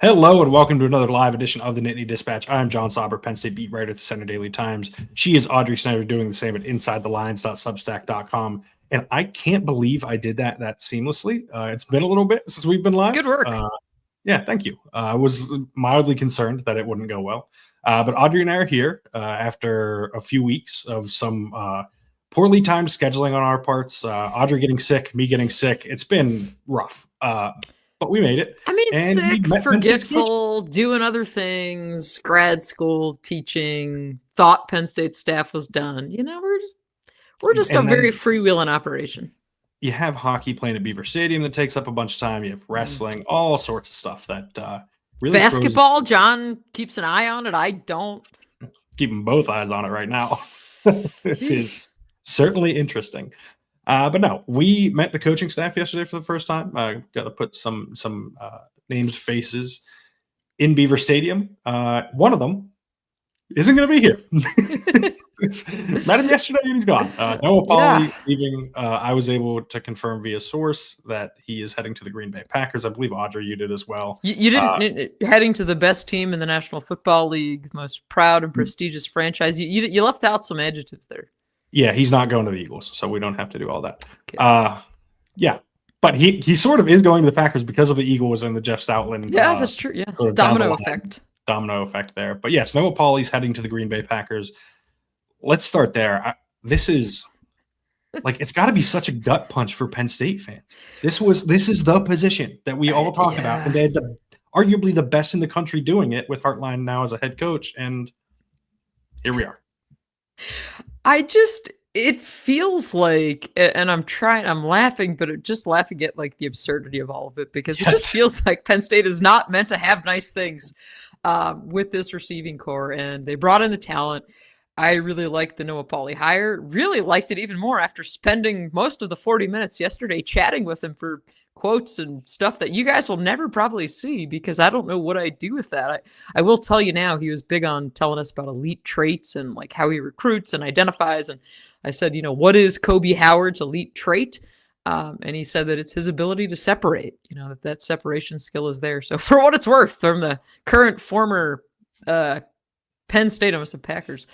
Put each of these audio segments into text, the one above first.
Hello and welcome to another live edition of the Nittany Dispatch. I'm John Sauber, Penn State beat writer at the Center Daily Times. She is Audrey Snyder, doing the same at InsideTheLines.substack.com. And I can't believe I did that seamlessly. It's been a little bit since we've been live. Good work. Yeah, thank you. I was mildly concerned that it wouldn't go well. But Audrey and I are here after a few weeks of some poorly timed scheduling on our parts. Audrey getting sick, me getting sick. It's been rough. But we made it. I mean, sick, forgetful, doing other things, grad school, teaching, thought Penn State staff was done. You know, we're just a very freewheeling operation. You have hockey playing at Beaver Stadium that takes up a bunch of time. You have wrestling, all sorts of stuff that really basketball. John keeps an eye on it. I don't. Keeping both eyes on it right now. It is certainly interesting. But no, we met the coaching staff yesterday for the first time. Got to put some named faces in Beaver Stadium. One of them isn't going to be here. Met him yesterday and he's gone. Noah Pauley leaving. I was able to confirm via source that he is heading to the Green Bay Packers. I believe, Audrey, you did as well. You didn't heading to the best team in the National Football League, the most proud and prestigious franchise. You left out some adjectives there. Yeah, he's not going to the Eagles, so we don't have to do all that. Okay. Yeah, but he sort of is going to the Packers because of the Eagles and the Jeff Stoutland. Yeah, that's true. Yeah, sort of domino effect there. But yes, Noah Pauley's heading to the Green Bay Packers. Let's start there. This is like, it's got to be such a gut punch for Penn State fans. This is the position that we all talked about, and they had arguably the best in the country doing it with Hartline now as a head coach, and here we are. It feels like, and I'm laughing, but just laughing at like the absurdity of all of it, because it just feels like Penn State is not meant to have nice things with this receiving core, and they brought in the talent. I really liked the Noah Pauley hire, really liked it even more after spending most of the 40 minutes yesterday chatting with him for quotes and stuff that you guys will never probably see, because I don't know what I do with that. I will tell you now, he was big on telling us about elite traits and like how he recruits and identifies. And I said, what is Kobe Howard's elite trait? And he said that it's his ability to separate, that separation skill is there. So for what it's worth, from the current former Penn State, almost the Packers,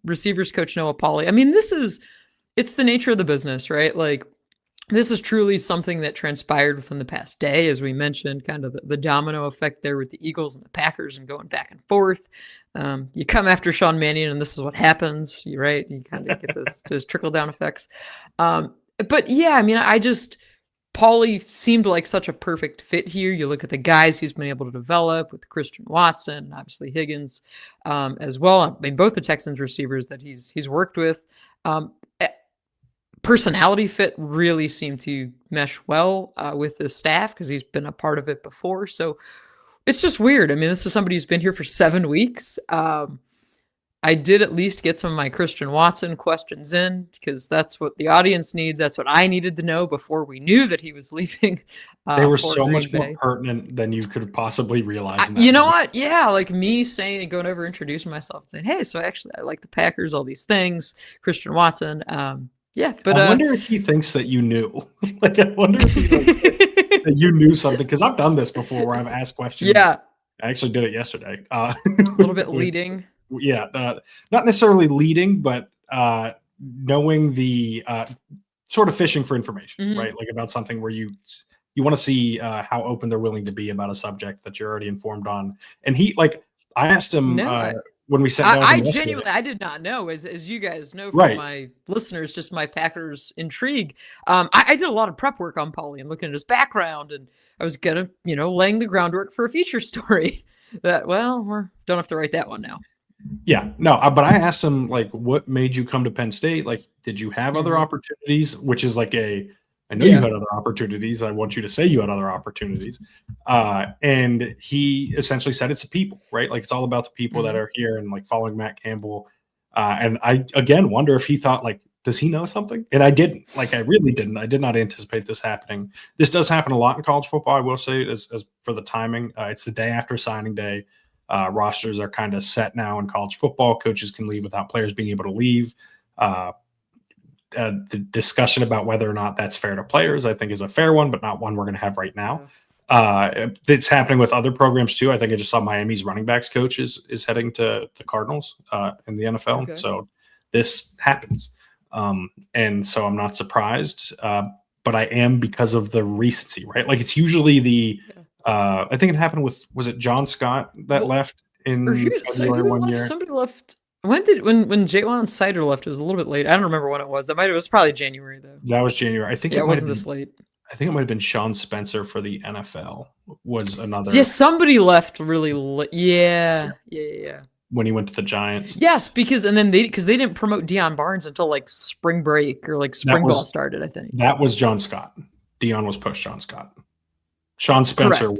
receivers coach Noah Pauley. I mean, it's the nature of the business, right? Like, this is truly something that transpired within the past day, as we mentioned, kind of the domino effect there with the Eagles and the Packers and going back and forth. You come after Sean Mannion and this is what happens, right? You kind of get those trickle-down effects. But yeah, I mean, Paulie seemed like such a perfect fit here. You look at the guys he's been able to develop with Christian Watson, obviously Higgins as well. I mean, both the Texans receivers that he's worked with. Personality fit really seemed to mesh well with the staff, because he's been a part of it before. So it's just weird. I mean, this is somebody who's been here for 7 weeks. I did at least get some of my Christian Watson questions in, because that's what the audience needs. That's what I needed to know before we knew that he was leaving. They were so much more pertinent than you could possibly realize. You know what? Yeah, like me going over, introducing myself and saying, hey, so I like the Packers, all these things, Christian Watson. Yeah, but I wonder if he thinks that you knew. Like, I wonder if he thinks that you knew something, because I've done this before where I've asked questions. Yeah, I actually did it yesterday. A little bit leading. Yeah, not necessarily leading, but knowing the sort of fishing for information, right? Like about something where you want to see how open they're willing to be about a subject that you're already informed on. And I asked him. When we sat down, I genuinely, I did not know, as you guys know from my listeners, just my Packers intrigue. I did a lot of prep work on Paulie and looking at his background, and I was gonna, laying the groundwork for a feature story. We don't have to write that one now. Yeah, no, but I asked him, like, what made you come to Penn State? Like, did you have other opportunities? Which is like I know you had other opportunities. I want you to say you had other opportunities. And he essentially said it's the people, right? Like, it's all about the people that are here, and like following Matt Campbell. And I, again, wonder if he thought, like, does he know something? And I didn't. Like, I really didn't. I did not anticipate this happening. This does happen a lot in college football, I will say, as for the timing. It's the day after signing day. Rosters are kind of set now in college football. Coaches can leave without players being able to leave. The discussion about whether or not that's fair to players, I think, is a fair one, but not one we're going to have right now. It's happening with other programs too. I think I just saw Miami's running backs coach is heading to the Cardinals in the NFL. Okay. So this happens. And so I'm not surprised, but I am because of the recency, right? Like it's usually I think it happened with, was it John Scott that left in February one year? Somebody left. When Jalen Snyder left, it was a little bit late. I don't remember when it was. It was probably January though. That was January. I think it wasn't this late. I think it might have been Sean Spencer for the NFL was another. Yes, somebody left really late. Yeah. When he went to the Giants. Yes, because they didn't promote Deion Barnes until like spring break or like spring ball started, I think. That was John Scott. Deion was post John Scott. Sean Spencer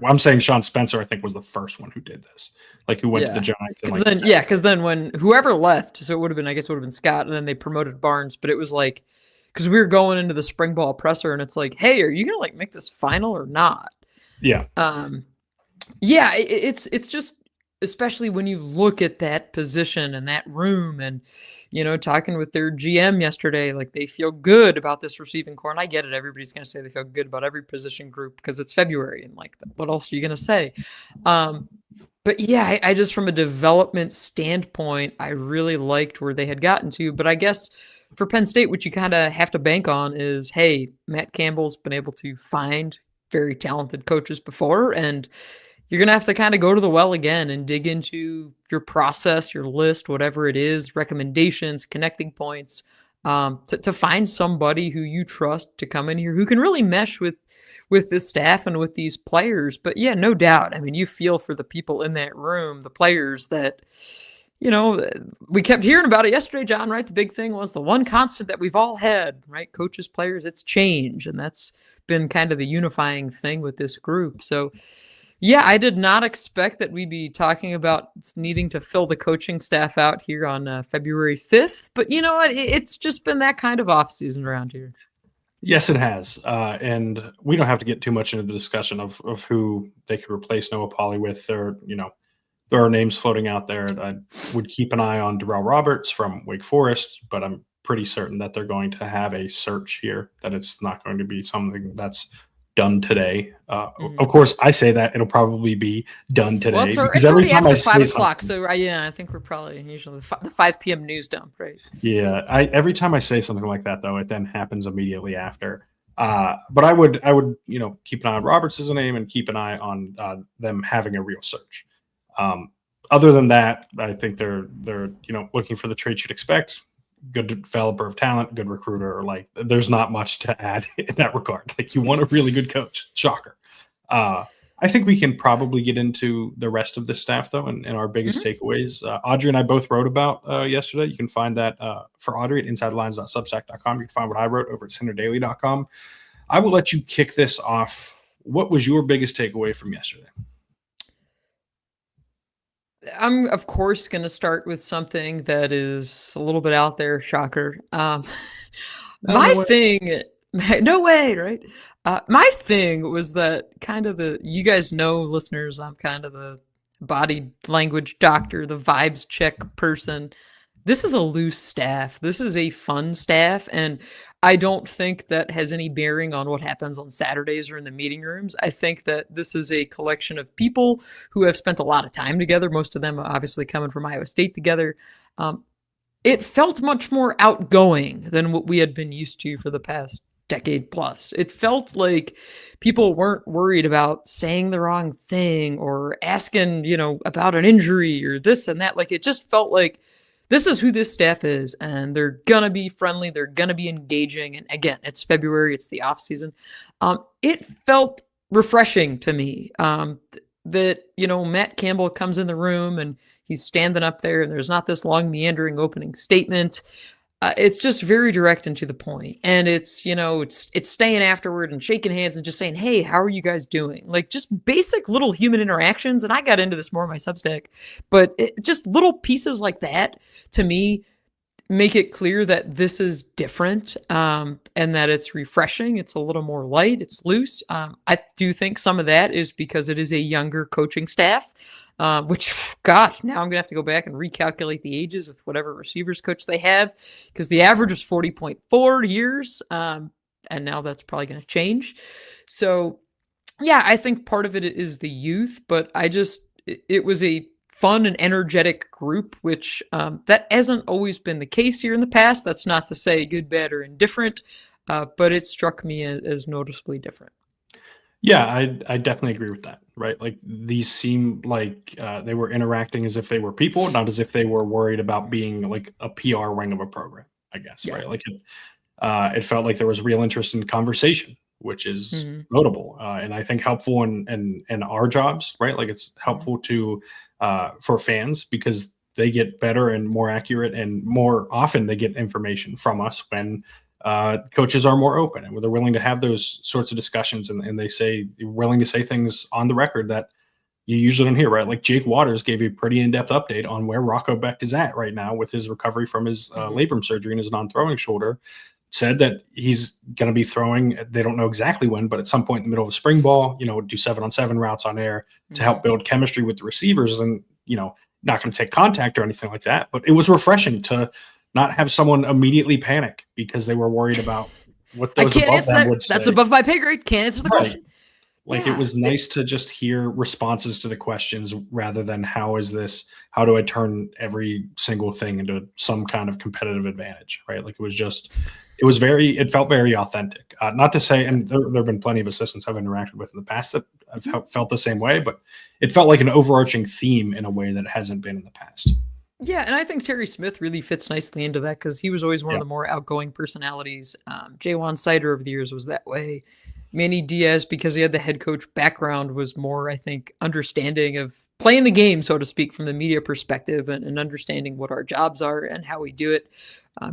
I'm saying Sean Spencer, I think, was the first one who did this. Like who went to the Giants. Because then when whoever left, so it would have been Scott, and then they promoted Barnes, but it was like, because we were going into the spring ball presser, and it's like, hey, are you gonna like make this final or not? Yeah. It's just, especially when you look at that position and that room, and talking with their GM yesterday, like they feel good about this receiving core. And I get it, everybody's gonna say they feel good about every position group because it's February, and like what else are you gonna say? But yeah, I just, from a development standpoint, I really liked where they had gotten to. But I guess for Penn State, what you kind of have to bank on is, hey, Matt Campbell's been able to find very talented coaches before, and you're going to have to kind of go to the well again and dig into your process, your list, whatever it is, recommendations, connecting points, to find somebody who you trust to come in here who can really mesh with this staff and with these players. But yeah, no doubt. I mean, you feel for the people in that room, the players that, we kept hearing about it yesterday, John, right? The big thing was the one constant that we've all had, right? Coaches, players, it's change. And that's been kind of the unifying thing with this group. So yeah, I did not expect that we'd be talking about needing to fill the coaching staff out here on February 5th. But you know what? It's just been that kind of off season around here. Yes, it has. And we don't have to get too much into the discussion of who they could replace Noah Pauley with. There are names floating out there. I would keep an eye on Darrell Roberts from Wake Forest, but I'm pretty certain that they're going to have a search here, that it's not going to be something that's done today. Of course, I say that it'll probably be done today. Well, it's every time after 5 o'clock. So I think we're probably usually the 5 p.m. news dump, right? Yeah. Every time I say something like that, though, it then happens immediately after. But I would keep an eye on Roberts as a name and keep an eye on them having a real search. Other than that, I think they're looking for the traits you'd expect. Good developer of talent, good recruiter. Like, there's not much to add in that regard. Like, you want a really good coach. Shocker. I think we can probably get into the rest of the staff, though, and our biggest takeaways. Audrey and I both wrote about yesterday. You can find that for Audrey at insidelines.substack.com. You can find what I wrote over at centerdaily.com. I will let you kick this off. What was your biggest takeaway from yesterday? I'm, of course, going to start with something that is a little bit out there. Shocker. My thing, no way, right? My thing was that kind of you guys know, listeners, I'm kind of the body language doctor, the vibes check person. This is a loose staff. This is a fun staff. And I don't think that has any bearing on what happens on Saturdays or in the meeting rooms. I think that this is a collection of people who have spent a lot of time together, most of them obviously coming from Iowa State together. It felt much more outgoing than what we had been used to for the past decade plus. It felt like people weren't worried about saying the wrong thing or asking, about an injury or this and that. Like, it just felt like this is who this staff is, and they're going to be friendly. They're going to be engaging. And again, it's February. It's the off season. It felt refreshing to me that, Matt Campbell comes in the room and he's standing up there and there's not this long meandering opening statement. It's just very direct and to the point. And it's staying afterward and shaking hands and just saying, hey, how are you guys doing? Like, just basic little human interactions. And I got into this more in my Substack, but just little pieces like that, to me, make it clear that this is different, and that it's refreshing. It's a little more light. It's loose. I do think some of that is because it is a younger coaching staff. Which, gosh, now I'm going to have to go back and recalculate the ages with whatever receivers coach they have, because the average was 40.4 years, and now that's probably going to change. So Yeah, I think part of it is the youth, but it was a fun and energetic group, which that hasn't always been the case here in the past. That's not to say good, bad, or indifferent, but it struck me as noticeably different. Yeah, I definitely agree with that. Right, like these seem like they were interacting as if they were people, not as if they were worried about being like a PR wing of a program. I guess, Yeah. right? Like it felt like there was real interest in conversation, which is Hmm. notable, and I think helpful in our jobs, right? Like it's helpful to for fans because they get better and more accurate, and more often they get information from us when coaches are more open and they're willing to have those sorts of discussions, and they say willing to say things on the record that you usually don't hear, right? Like Jake Waters gave a pretty in-depth update on where Rocco Becht is at right now with his recovery from his Hmm. labrum surgery in his non-throwing shoulder. Said that he's going to be throwing, they don't know exactly when, but at some point in the middle of a spring ball, do 7-on-7 routes on air to help build chemistry with the receivers, and, not going to take contact or anything like that. But it was refreshing to not have someone immediately panic because they were worried about what I those can't above answer them that. would That's say. above my pay grade. Can't answer the Right. question. Like it Yeah. was nice to just hear responses to the questions rather than how do I turn every single thing into some kind of competitive advantage, right? Like it felt very authentic. Not to say, and there have been plenty of assistants I've interacted with in the past that have felt the same way, but it felt like an overarching theme in a way that hasn't been in the past. Yeah, and I think Terry Smith really fits nicely into that because he was always one of Yeah. the more outgoing personalities. Jaywan Snyder over the years was that way. Manny Diaz, because he had the head coach background, was more, I think, understanding of playing the game, so to speak, from the media perspective and understanding what our jobs are and how we do it.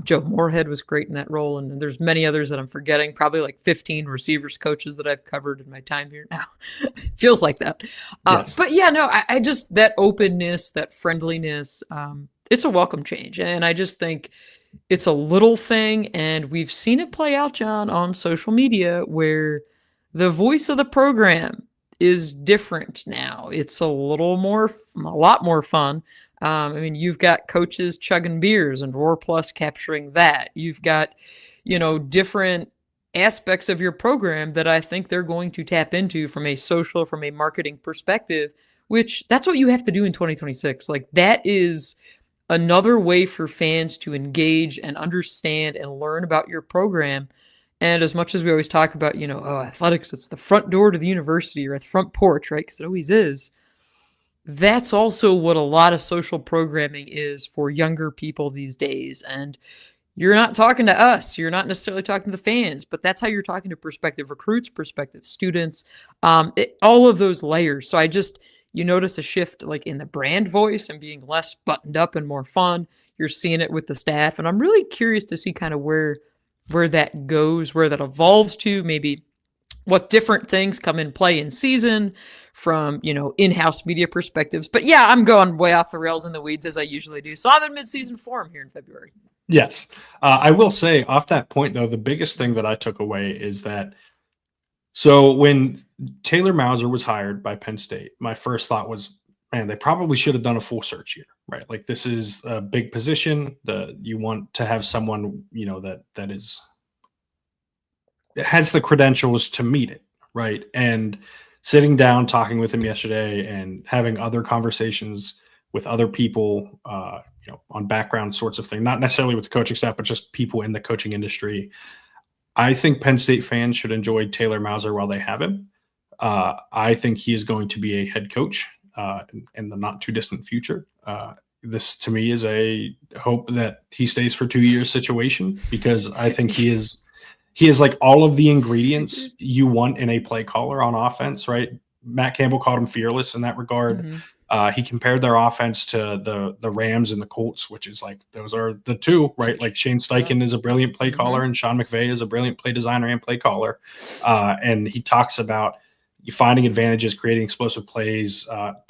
Joe Moorhead was great in that role, and there's many others that I'm forgetting. Probably like 15 receivers coaches that I've covered in my time here now. Feels like that. Yes. But yeah, no, I just that openness, that friendliness, it's a welcome change, and I just think it's a little thing, and we've seen it play out, John, on social media where the voice of the program is different now. It's a lot more fun. I mean, you've got coaches chugging beers and Roar Plus capturing that. You've got, different aspects of your program that I think they're going to tap into from a social, from a marketing perspective, which that's what you have to do in 2026. Like that is another way for fans to engage and understand and learn about your program. And as much as we always talk about, athletics, it's the front door to the university or the front porch, right? Because it always is. That's also what a lot of social programming is for younger people these days. And you're not talking to us. You're not necessarily talking to the fans, but that's how you're talking to prospective recruits, prospective students, all of those layers. So you notice a shift like in the brand voice and being less buttoned up and more fun. You're seeing it with the staff. And I'm really curious to see kind of where that goes, where that evolves to, maybe what different things come in play in season from, in-house media perspectives. But yeah, I'm going way off the rails in the weeds as I usually do. So I'm in mid-season form here in February. Yes. I will say off that point, though, the biggest thing that I took away is that so when Taylor Mauser was hired by Penn State, my first thought was, man, they probably should have done a full search here, right? Like this is a big position. You want to have someone, that has the credentials to meet it, right? And sitting down, talking with him yesterday and having other conversations with other people, on background sorts of thing, not necessarily with the coaching staff, but just people in the coaching industry. I think Penn State fans should enjoy Taylor Mauser while they have him. I think he is going to be a head coach in the not too distant future. This to me is a hope that he stays for 2 years situation, because I think he is like all of the ingredients you want in a play caller on offense, right? Matt Campbell called him fearless in that regard. Mm-hmm. He compared their offense to the Rams and the Colts, which is like, those are the two, right? Like Shane Steichen is a brilliant play caller and Sean McVay is a brilliant play designer and play caller. And he talks about you finding advantages, creating explosive plays,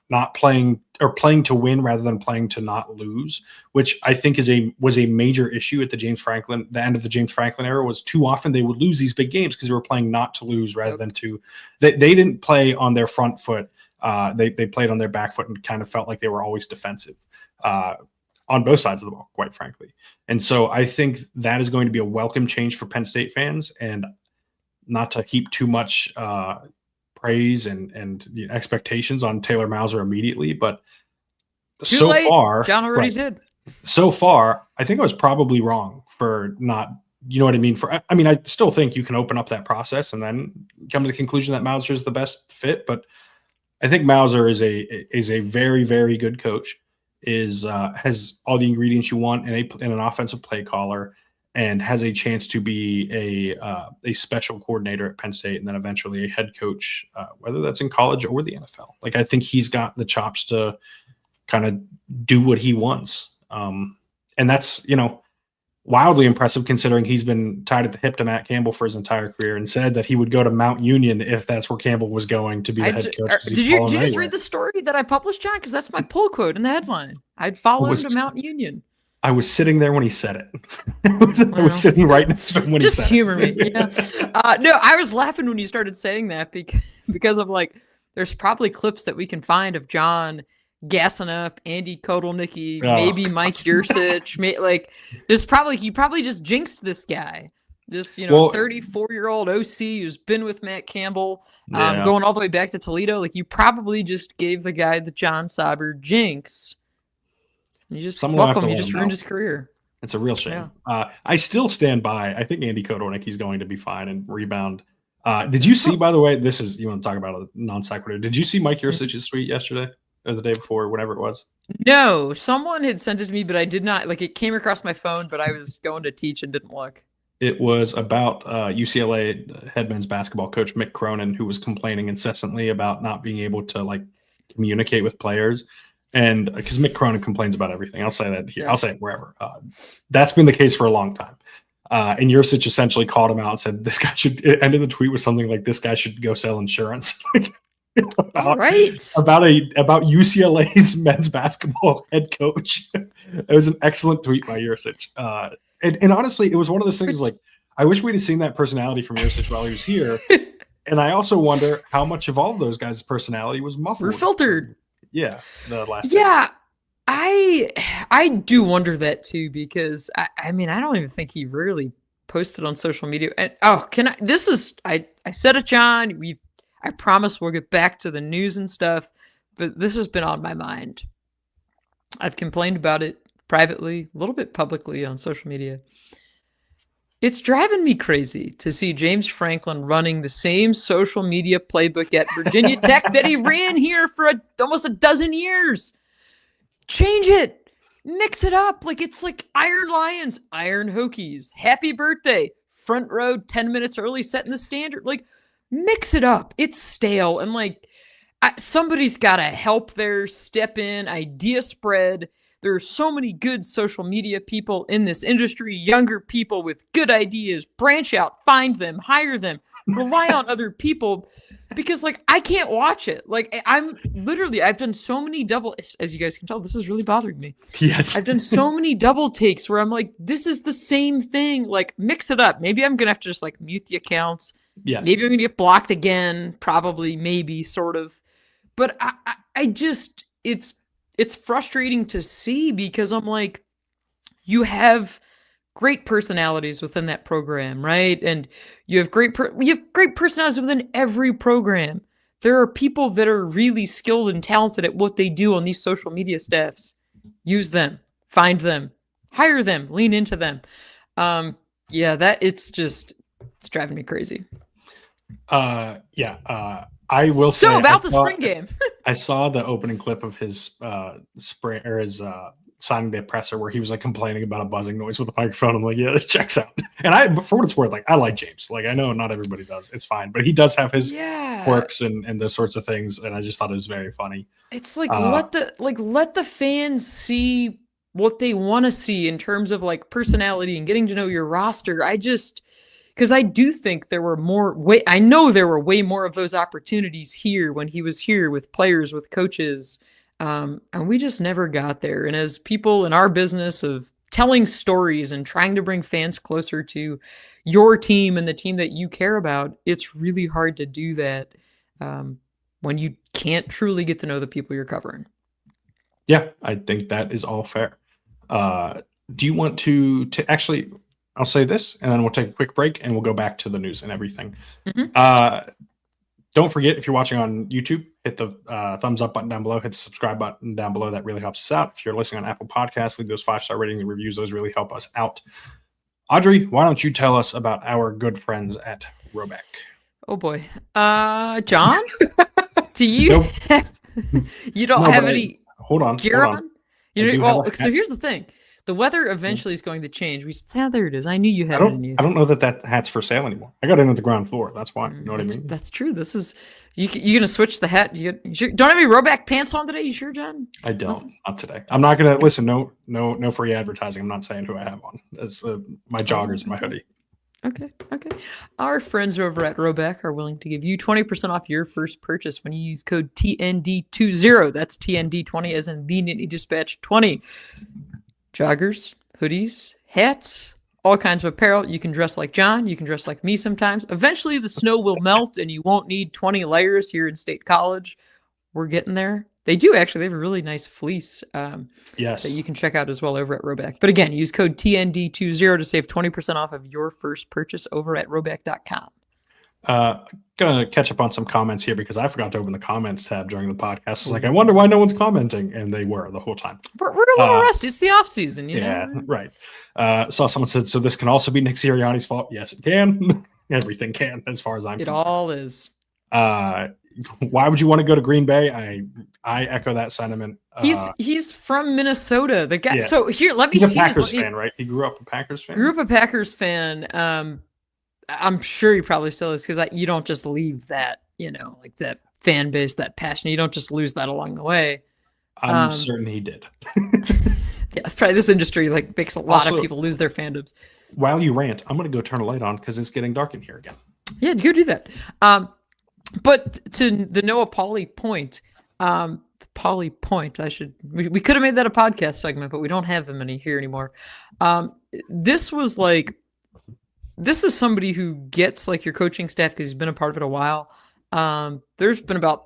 not playing to win rather than playing to not lose, which I think was a major issue at the end of the James Franklin era. Was too often they would lose these big games because they were playing not to lose rather than to. They didn't play on their front foot. They played on their back foot and kind of felt like they were always defensive on both sides of the ball, quite frankly. And so I think that is going to be a welcome change for Penn State fans, and not to heap too much praise and the expectations on Taylor Mauser immediately, but Too late. far, John already did. So far, I think I was probably wrong for not, you know what I mean? I still think you can open up that process and then come to the conclusion that Mauser is the best fit, but I think Mauser is a very, very good coach, has all the ingredients you want in an offensive play caller, and has a chance to be a special coordinator at Penn State and then eventually a head coach, whether that's in college or the NFL. Like, I think he's got the chops to kind of do what he wants. And that's, wildly impressive considering he's been tied at the hip to Matt Campbell for his entire career and said that he would go to Mount Union if that's where Campbell was going to be the head coach. Did you just read the story that I published, John? Because that's my pull quote in the headline. I'd follow him to Mount Union. I was sitting there when he said it. I was sitting right next to him when he said it. Just humor me. Yeah. No, I was laughing when you started saying that because I'm like, there's probably clips that we can find of John gassing up Andy Kotelnicki, maybe Mike Yurcich. You probably just jinxed this guy. This 34-year-old OC who's been with Matt Campbell, going all the way back to Toledo. Like, you probably just gave the guy the John Sauber jinx. You just you just ruined his career. It's a real shame. Yeah. I still stand by. I think Andy Kotelnicki's going to be fine and rebound. Did you see, by the way, you want to talk about a non sequitur? Did you see Mike Yurcich's tweet yesterday? Or the day before, whatever it was? No, someone had sent it to me, but I did not. Like, it came across my phone, but I was going to teach and didn't look. It was about UCLA head men's basketball coach Mick Cronin, who was complaining incessantly about not being able to communicate with players. And because Mick Cronin complains about everything, I'll say that here. I'll say it wherever. That's been the case for a long time. And Yurcich essentially called him out and said, this guy should, ended the tweet with something like, this guy should go sell insurance. About UCLA's men's basketball head coach. It was an excellent tweet by Yurcich. And honestly, it was one of those things I wish we'd have seen that personality from Yurcich while he was here. And I also wonder how much of all of those guys' personality was muffled. We're filtered. Yeah. The last I do wonder that too, because I don't even think he really posted on social media. And I said it, John, I promise we'll get back to the news and stuff, but this has been on my mind. I've complained about it privately, a little bit publicly on social media. It's driving me crazy to see James Franklin running the same social media playbook at Virginia Tech that he ran here for almost a dozen years. Change it. Mix it up. It's like Iron Lions, Iron Hokies, happy birthday, front row 10 minutes early, setting the standard. Mix it up. It's stale. And somebody's got to help there, step in, idea spread. There are so many good social media people in this industry, younger people with good ideas. Branch out, find them, hire them, rely on other people, because I can't watch it. I've done so many as you guys can tell, this is really bothering me. Yes. I've done so many double takes where I'm like, this is the same thing. Mix it up. Maybe I'm going to have to just mute the accounts. Yes. Maybe I'm going to get blocked again. Probably, maybe, sort of. But it's frustrating to see, because I'm like, you have great personalities within that program, right? And you have great personalities within every program. There are people that are really skilled and talented at what they do on these social media staffs. Use them, find them, hire them, lean into them. It's driving me crazy. I will say. So about the spring game, I saw the opening clip of his spring or his signing day presser where he was complaining about a buzzing noise with the microphone. I'm like, yeah, this checks out. And for what it's worth, I like James. I know not everybody does. It's fine, but he does have his quirks and those sorts of things. And I just thought it was very funny. It's let the fans see what they want to see in terms of personality and getting to know your roster. Because I do think there were I know there were way more of those opportunities here when he was here with players, with coaches, and we just never got there. And as people in our business of telling stories and trying to bring fans closer to your team and the team that you care about, it's really hard to do that when you can't truly get to know the people you're covering. Yeah, I think that is all fair. Do you want to actually... I'll say this, and then we'll take a quick break, and we'll go back to the news and everything. Mm-hmm. Don't forget, if you're watching on YouTube, hit the thumbs up button down below, hit the subscribe button down below. That really helps us out. If you're listening on Apple Podcasts, leave those 5-star ratings and reviews. Those really help us out. Audrey, why don't you tell us about our good friends at Roback? Oh boy. John? Do you have, you don't have any hold on. gear on? So here's the thing. The weather eventually is going to change. There it is. I knew you had it in you. I don't know that hat's for sale anymore. I got it at the ground floor. That's why. You know what I mean? That's true. This is you going to switch the hat? You sure, don't have any Roback pants on today? You sure, John? I don't. Not today. I'm not going to listen. No free advertising. I'm not saying who I have on. It's my joggers and my hoodie. Okay. Our friends over at Roback are willing to give you 20% off your first purchase when you use code TND20. That's TND20 as in the Nittany Dispatch 20. Joggers, hoodies, hats, all kinds of apparel. You can dress like John. You can dress like me sometimes. Eventually, the snow will melt and you won't need 20 layers here in State College. We're getting there. They do actually. They have a really nice fleece yes, that you can check out as well over at Roback. But again, use code TND20 to save 20% off of your first purchase over at roback.com. Gonna catch up on some comments here because I forgot to open the comments tab during the podcast. I was like, I wonder why no one's commenting, and they were the whole time. We're a little rusty. It's the off season, you know. Right. Saw someone said, so this can also be Nick Sirianni's fault. Yes, it can. Everything can, as far as I'm concerned. It all is. Why would you want to go to Green Bay? I echo that sentiment. He's from Minnesota. The guy. Yeah. So here, let me. He's a Packers fan, right? He grew up a Packers fan. Grew up a Packers fan. I'm sure he probably still is because you don't just leave that, like that fan base, that passion. You don't just lose that along the way. I'm certain he did. Yeah, probably this industry makes a lot of people lose their fandoms. While you rant, I'm going to go turn a light on because it's getting dark in here again. Yeah, go do that. But to the Noah Pauley point, we could have made that a podcast segment, but we don't have them here anymore. This is somebody who gets your coaching staff because he's been a part of it a while. There's been about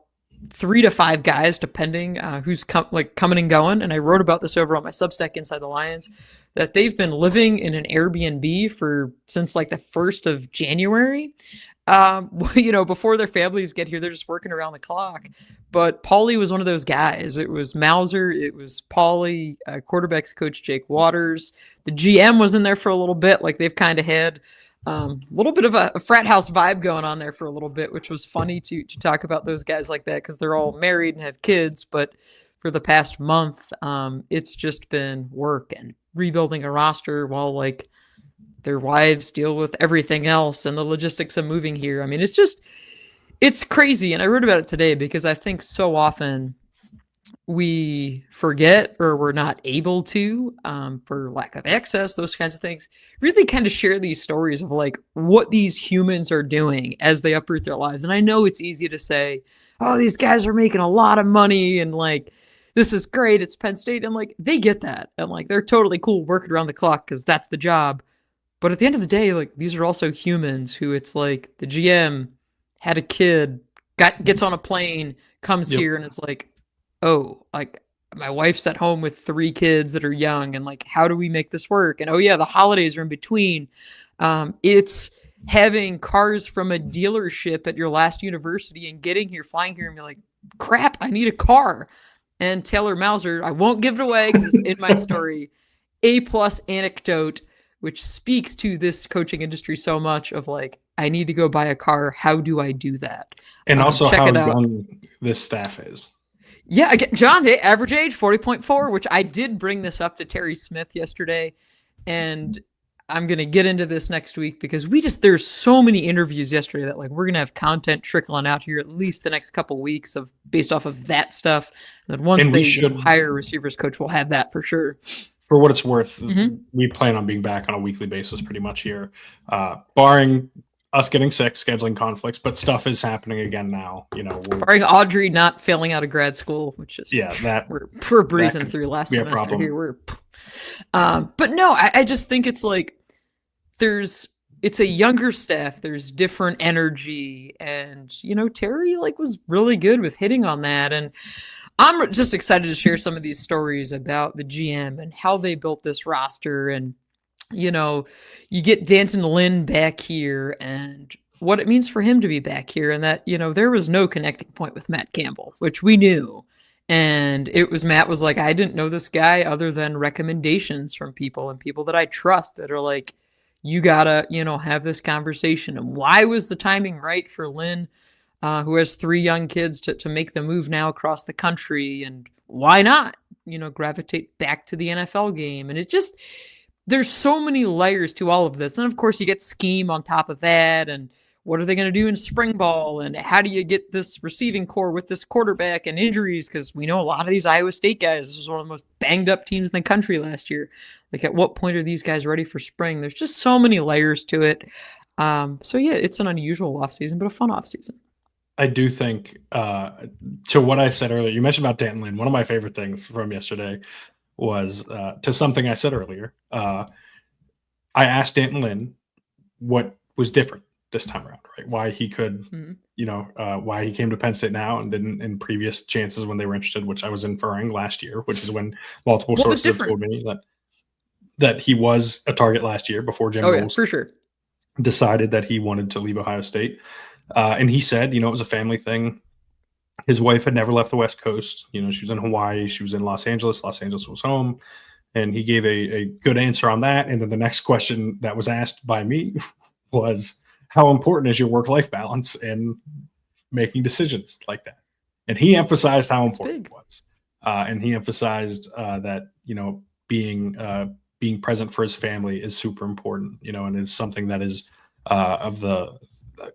3 to 5 guys, depending who's coming and going. And I wrote about this over on my Substack Inside the Lions, that they've been living in an Airbnb since the 1st of January. Before their families get here, they're just working around the clock. But Paulie was one of those guys. It was Mauser, it was Paulie, quarterbacks coach Jake Waters. The GM was in there for a little bit. They've kind of had a little bit of a frat house vibe going on there for a little bit, which was funny to talk about those guys like that because they're all married and have kids. But for the past month, it's just been work and rebuilding a roster while their wives deal with everything else and the logistics of moving here. I mean, it's crazy. And I wrote about it today because I think so often we forget or we're not able to, for lack of access, those kinds of things, really kind of share these stories of what these humans are doing as they uproot their lives. And I know it's easy to say, oh, these guys are making a lot of money and this is great. It's Penn State. And they get that. And they're totally cool working around the clock because that's the job. But at the end of the day, these are also humans who it's the GM had a kid, gets on a plane, comes here, and it's my wife's at home with 3 kids that are young, and how do we make this work? And the holidays are in between. It's having cars from a dealership at your last university and getting here, flying here, and be crap, I need a car. And Taylor Mauser, I won't give it away because it's in my story, A+ anecdote, which speaks to this coaching industry so much of I need to go buy a car. How do I do that? And also how young this staff is. Yeah, John, the average age, 40.4, which I did bring this up to Terry Smith yesterday. And I'm going to get into this next week because there's so many interviews yesterday that we're going to have content trickling out here at least the next couple weeks based off of that stuff. And then once they hire a receivers coach, we'll have that for sure. For what it's worth, we plan on being back on a weekly basis pretty much here, barring us getting sick, scheduling conflicts, but stuff is happening again now. Barring Audrey not failing out of grad school, which is that we're breezing through last semester here. But no, I just think it's it's a younger staff. There's different energy, and Terry was really good with hitting on that. And I'm just excited to share some of these stories about the GM and how they built this roster. And, you get Danton Lynn back here, and what it means for him to be back here, and that, there was no connecting point with Matt Campbell, which we knew. And Matt was like, I didn't know this guy other than recommendations from people and people that I trust that are like, you gotta, have this conversation. And why was the timing right for Lynn, who has 3 young kids, to make the move now across the country? And why not, gravitate back to the NFL game? And there's so many layers to all of this. And of course you get scheme on top of that. And what are they going to do in spring ball? And how do you get this receiving core with this quarterback and injuries? Because we know a lot of these Iowa State guys, this was one of the most banged up teams in the country last year. Like, at what point are these guys ready for spring? There's just so many layers to it. So yeah, it's an unusual offseason, but a fun offseason. I do think, to what I said earlier, you mentioned about Danton Lynn. One of my favorite things from yesterday was to something I said earlier. I asked Danton Lynn what was different this time around, right? Why he could, why he came to Penn State now and didn't in previous chances when they were interested, which I was inferring last year, which is when multiple sources have told me that he was a target last year before Jim Bowles for sure decided that he wanted to leave Ohio State. And he said, it was a family thing. His wife had never left the West Coast. She was in Hawaii. She was in Los Angeles. Los Angeles was home. And he gave a good answer on that. And then the next question that was asked by me was, how important is your work-life balance and making decisions like that? And he emphasized how important it was. And he emphasized that, being present for his family is super important, and is something that is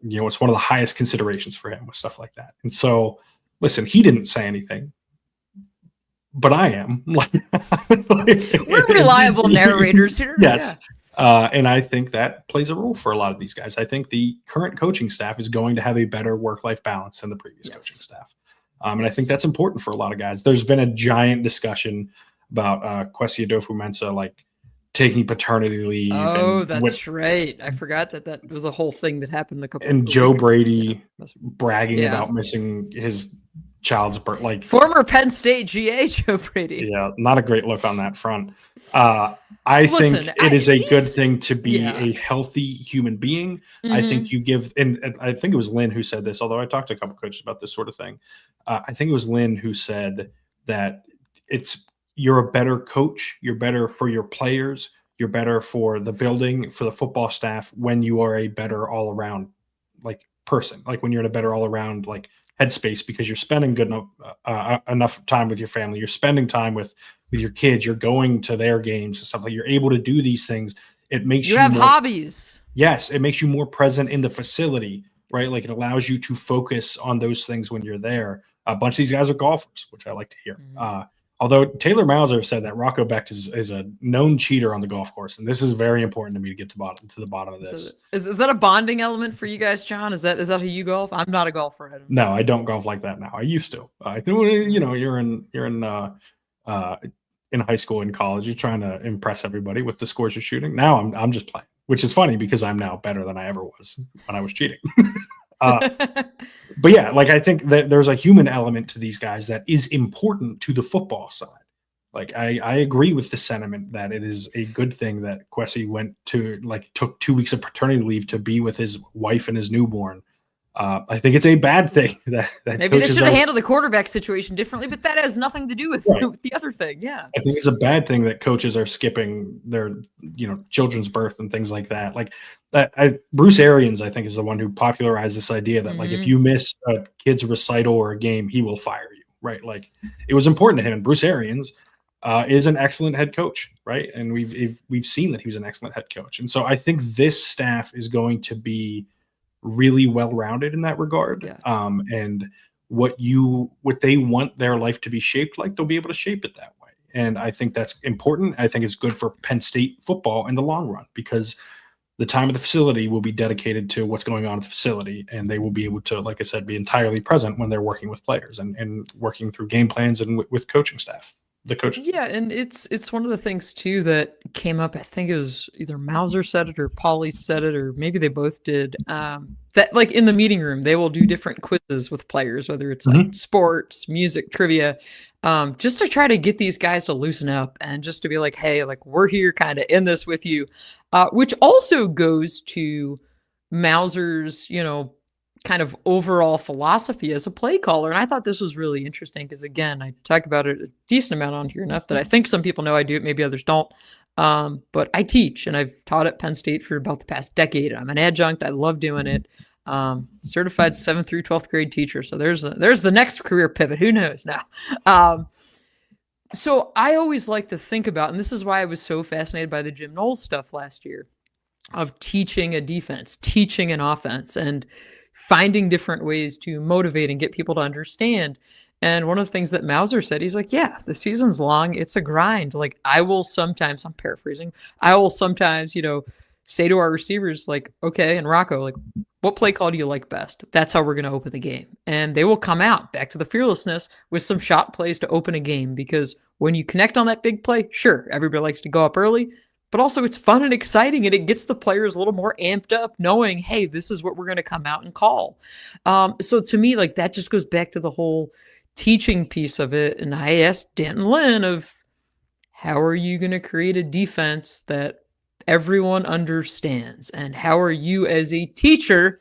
it's one of the highest considerations for him with stuff like that. And so, listen, he didn't say anything, but I am. We're reliable narrators here. Yes. Yeah. And I think that plays a role for a lot of these guys. I think the current coaching staff is going to have a better work-life balance than the previous coaching staff. And I think that's important for a lot of guys. There's been a giant discussion about Kwesi Adofo-Mensah, taking paternity leave. Oh, that's right. I forgot that was a whole thing that happened a couple. And Joe Brady bragging about missing his child's birth, former Penn State GA Joe Brady. Yeah, not a great look on that front. I think it is a good thing to be a healthy human being. Mm-hmm. I think you give, and I think it was Lynn who said this, although I talked to a couple coaches about this sort of thing. I think it was Lynn who said that you're a better coach, you're better for your players, you're better for the building, for the football staff when you are a better all around person, when you're in a better all around headspace, because you're spending good enough time with your family, you're spending time with your kids, you're going to their games and stuff, you're able to do these things. It makes you have hobbies. Yes, it makes you more present in the facility, right? It allows you to focus on those things when you're there. A bunch of these guys are golfers, which I like to hear. Mm-hmm. Although Taylor Mauser said that Rocco Becht is a known cheater on the golf course, and this is very important to me to get to the bottom of this. Is that a bonding element for you guys, John? Is that how you golf? I'm not a golfer. No, I don't golf like that now. I used to. You're in high school and college, you're trying to impress everybody with the scores you're shooting. Now I'm just playing, which is funny because I'm now better than I ever was when I was cheating. But yeah, I think that there's a human element to these guys that is important to the football side. I agree with the sentiment that it is a good thing that Kwesi went to took 2 weeks of paternity leave to be with his wife and his newborn. I think it's a bad thing that maybe they should have handled the quarterback situation differently, but that has nothing to do with the other thing. Yeah, I think it's a bad thing that coaches are skipping their children's birth and things like that. Bruce Arians, I think, is the one who popularized this idea that if you miss a kid's recital or a game, he will fire you. Right? It was important to him, and Bruce Arians is an excellent head coach, right? And we've seen that he was an excellent head coach, and so I think this staff is going to be really well-rounded in that regard. Yeah. And what they want their life to be shaped like, they'll be able to shape it that way. And I think that's important. I think it's good for Penn State football in the long run, because the time of the facility will be dedicated to what's going on at the facility, and they will be able to, like I said, be entirely present when they're working with players and working through game plans and with coaching staff. The coach. Yeah, and it's one of the things too that came up. I think it was either Mauser said it or Paulie said it, or maybe they both did. That in the meeting room, they will do different quizzes with players, whether it's sports, music, trivia, just to try to get these guys to loosen up and just to be hey, we're here kind of in this with you, which also goes to Mauser's, kind of overall philosophy as a play caller. And I thought this was really interesting because, again, I talk about it a decent amount on here, enough that I think some people know I do it, maybe others don't. But I teach, and I've taught at Penn State for about the past decade. I'm an adjunct. I love doing it. Certified 7th through 12th grade teacher. So there's the next career pivot. Who knows now? So I always like to think about, and this is why I was so fascinated by the Jim Knowles stuff last year, of teaching a defense, teaching an offense, and finding different ways to motivate and get people to understand. And one of the things that Mauser said, he's like, yeah, the season's long. It's a grind. Like, I will sometimes, I'm paraphrasing, I will sometimes, say to our receivers, like, okay, and Rocco, like, what play call do you like best? That's how we're going to open the game. And they will come out back to the fearlessness with some shot plays to open a game, because when you connect on that big play, sure, everybody likes to go up early, but also it's fun and exciting, and it gets the players a little more amped up knowing, hey, this is what we're going to come out and call. So to me, like, that just goes back to the whole teaching piece of it. And I asked Danton Lynn of, how are you going to create a defense that everyone understands? And how are you as a teacher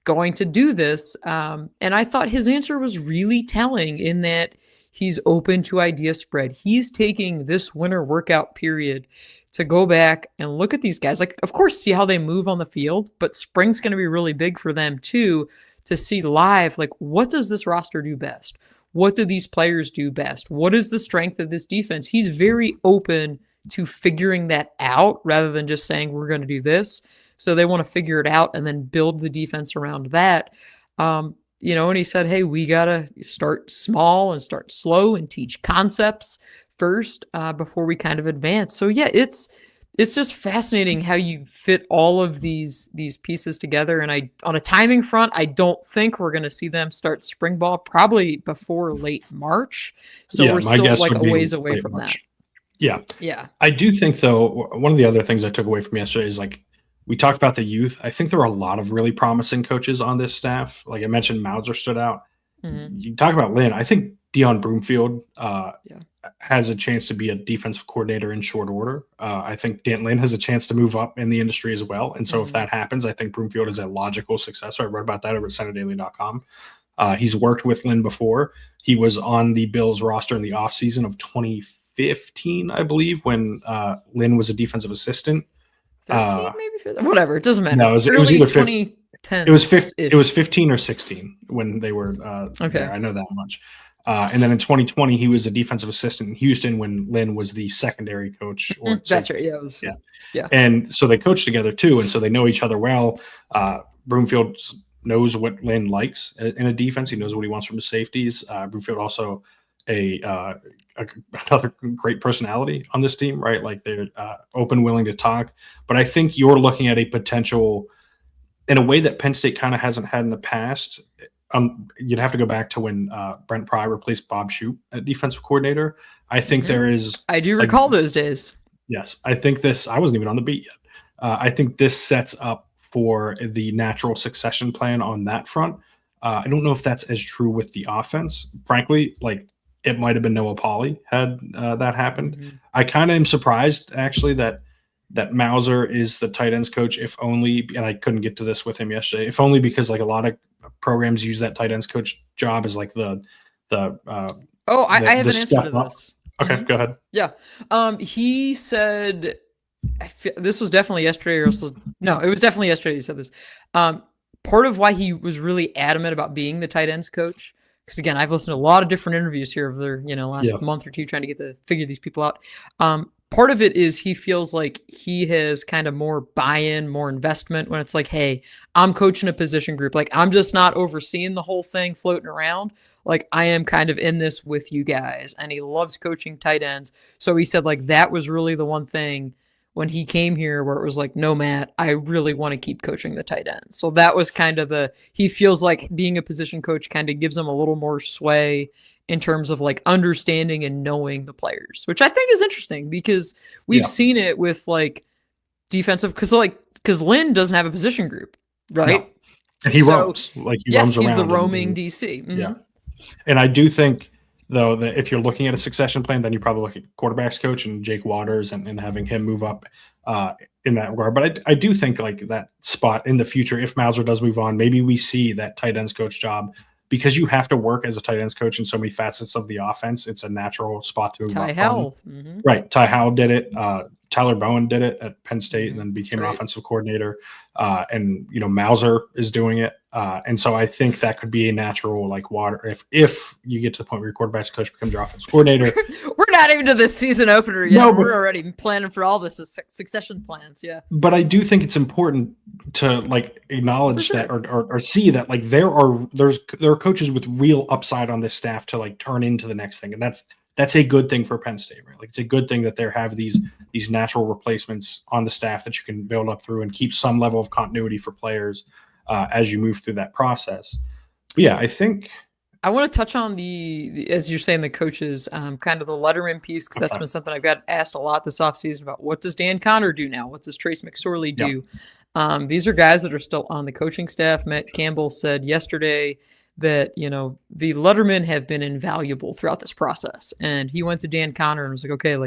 going to do this? And I thought his answer was really telling in that he's open to idea spread. He's taking this winter workout period to go back and look at these guys. Like, of course, see how they move on the field, but spring's going to be really big for them too, to see live, like, what does this roster do best? What do these players do best? What is the strength of this defense? He's very open to figuring that out rather than just saying, we're going to do this. So they want to figure it out and then build the defense around that. And he said, hey, we got to start small and start slow and teach concepts first before we kind of advance. So yeah, it's just fascinating how you fit all of these pieces together. And on a timing front, I don't think we're going to see them start spring ball probably before late March. So yeah, we're still like a ways away from March. That. Yeah. I do think, though, one of the other things I took away from yesterday is, like, we talked about the youth. I think there are a lot of really promising coaches on this staff. Like I mentioned, Mauser stood out. Mm-hmm. You talk about Lynn. I think Dion Broomfield has a chance to be a defensive coordinator in short order. I think Dan Lynn has a chance to move up in the industry as well. And so if that happens, I think Broomfield is a logical successor. I wrote about that over at SenateDaily.com. He's worked with Lynn before. He was on the Bills roster in the offseason of 2015, I believe, when Lynn was a defensive assistant. 13, maybe, whatever. It doesn't matter. No, it was either 2010. It was 15 or 16 when they were okay. There. I know that much. And then in 2020, he was a defensive assistant in Houston when Lynn was the secondary coach. That's right. Yeah. And so they coached together too, and so they know each other well. Broomfield knows what Lynn likes in a defense. He knows what he wants from his safeties. Broomfield also another great personality on this team, right? Like, they're open, willing to talk. But I think you're looking at a potential in a way that Penn State kind of hasn't had in the past. You'd have to go back to when Brent Pry replaced Bob Shoop at defensive coordinator. I think there is. I do recall those days. Yes, I think this. I wasn't even on the beat yet. I think this sets up for the natural succession plan on that front. I don't know if that's as true with the offense. Frankly, like, it might have been Noah Pauley had that happened. Mm-hmm. I kind of am surprised, actually, that Mauser is the tight ends coach, if only, and I couldn't get to this with him yesterday, if only because, like, a lot of programs use that tight ends coach job as, like, I have an answer to this. Okay, go ahead. Yeah. He said, this was definitely yesterday, it was definitely yesterday he said this. Part of why he was really adamant about being the tight ends coach, because, again, I've listened to a lot of different interviews here over the last month or two trying to figure these people out. Part of it is he feels like he has kind of more buy-in, more investment when it's like, hey, I'm coaching a position group. Like, I'm just not overseeing the whole thing floating around. Like, I am kind of in this with you guys. And he loves coaching tight ends. So he said, like, that was really the one thing when he came here where it was like, no, Matt, I really want to keep coaching the tight end. So that was kind of he feels like being a position coach kind of gives him a little more sway in terms of, like, understanding and knowing the players, which I think is interesting because we've seen it with, like, defensive, because Lynn doesn't have a position group, right? No. And he roams, like, he roams around. He's the roaming DC. Mm-hmm. Yeah. And I do think though, that if you're looking at a succession plan, then you probably look at quarterbacks coach and Jake Waters and having him move up in that regard. But I do think like that spot in the future, if Mauser does move on, maybe we see that tight ends coach job, because you have to work as a tight ends coach in so many facets of the offense. It's a natural spot to move Ty up Howell. from. Right. Ty Howell did it. Tyler Bowen did it at Penn State and then became an offensive coordinator. And, Mauser is doing it. And so I think that could be a natural water. If you get to the point where your quarterback's coach becomes your offensive coordinator. We're not even to the season opener yet. No, we're already planning for all this succession plans. Yeah. But I do think it's important to acknowledge that or see that there are coaches with real upside on this staff to turn into the next thing. And that's a good thing for Penn State, right? It's a good thing that they have these natural replacements on the staff that you can build up through and keep some level of continuity for players as you move through that process. But yeah, I think I want to touch on the as you're saying, the coaches, kind of the Letterman piece, because that's been something I've got asked a lot this offseason about. What does Dan Connor do now? What does Trace McSorley do? Yep. These are guys that are still on the coaching staff. Matt Campbell said yesterday that, the Lettermen have been invaluable throughout this process. And he went to Dan Connor and was like, okay,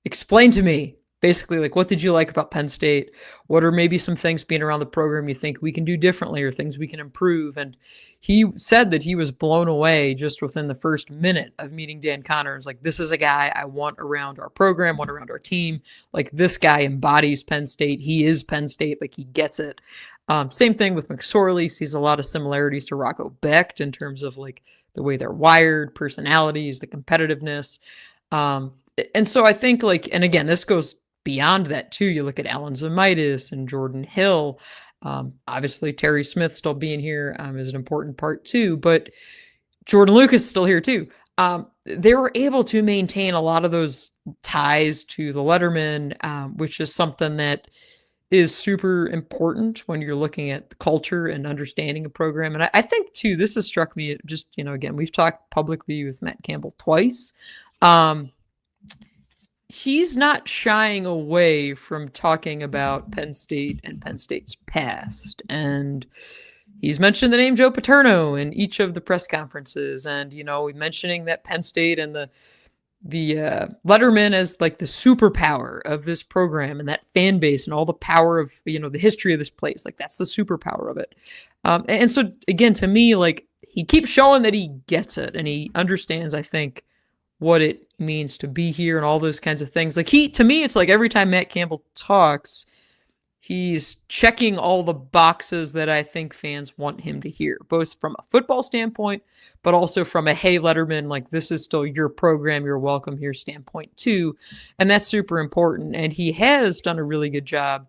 explain to me, basically, what did you like about Penn State? What are maybe some things being around the program you think we can do differently or things we can improve? And he said that he was blown away just within the first minute of meeting Dan Connor. It's this is a guy I want around our program, want around our team. This guy embodies Penn State. He is Penn State. He gets it. Same thing with McSorley. Sees a lot of similarities to Rocco Becht in terms of the way they're wired, personalities, the competitiveness. And so I think and again, this goes beyond that too. You look at Alan Zamitis and Jordan Hill. Obviously Terry Smith still being here is an important part too, but Jordan Lucas is still here too. They were able to maintain a lot of those ties to the Letterman, which is something that is super important when you're looking at the culture and understanding a program. And I think too, this has struck me just, again, we've talked publicly with Matt Campbell twice. He's not shying away from talking about Penn State and Penn State's past. And he's mentioned the name Joe Paterno in each of the press conferences. And, mentioning that Penn State and the Letterman as the superpower of this program and that fan base and all the power of, the history of this place. That's the superpower of it. And so again, to me, he keeps showing that he gets it and he understands, I think, what it means to be here and all those kinds of things. To me, it's every time Matt Campbell talks, he's checking all the boxes that I think fans want him to hear, both from a football standpoint, but also from a, hey, Letterman, this is still your program, you're welcome here standpoint too. And that's super important. And he has done a really good job.